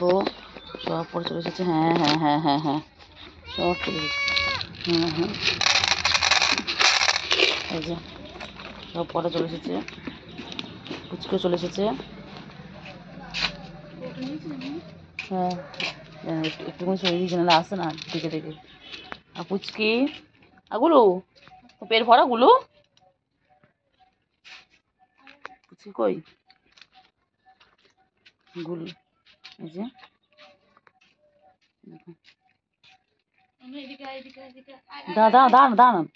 দেখো সব পরে চলে এসেছে। হ্যাঁ হ্যাঁ হ্যাঁ হ্যাঁ হ্যাঁ সব চলে এসেছে। হ্যাঁ হ্যাঁ এই যে সব পরে চলে এসেছে। পুচকে চলে এসেছে। হ্যাঁ একটুখানি শরীর জানালে আসে না ডেকে ডেকে। আর পুচকি আগুলো পেট ভরা গুলো পুচকি কই গুলো এই যে দাঁড়া দাঁড়ান দাঁড়ান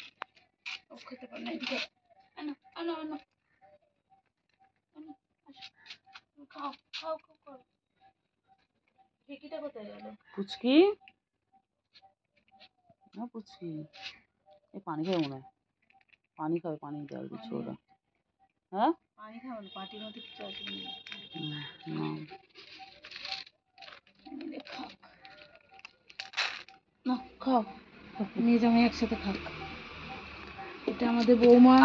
পুচকি না পুচকি এই পানি খাবে মনে হয়। পানি খাবে, পানি দেওয়া দিচ্ছ ওরা। হ্যাঁ পানি খাবে না, পাটির মধ্যে কিছু আছে না খাও মেয়ে জামাই একসাথে খাক। এটা আমাদের বৌমা,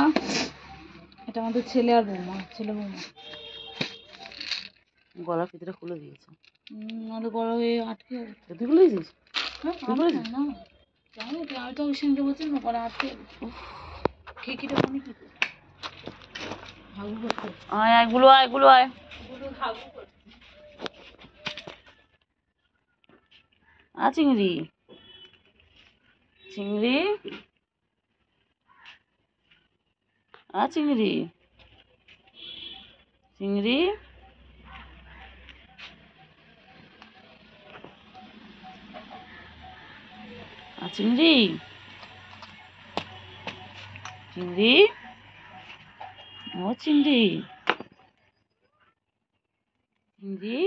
এটা আমাদের ছেলে আর বৌমা, ছেলে বৌমা। গলার ভিতরে খুলে দিয়েছে নাহলে গলা হয়ে আটকে যাবে। তুই খুলে দিয়েছিস? না জানি আমি তো ওই সঙ্গে বলছি না গলা আটকে খিকিটা মনে কি আয় এগুলো আয় এগুলো আয় চিংড়ি চিংড়ি চিংড়ি চিংড়ি চিংড়ি চিংড়ি ও চিংড়ি চিংড়ি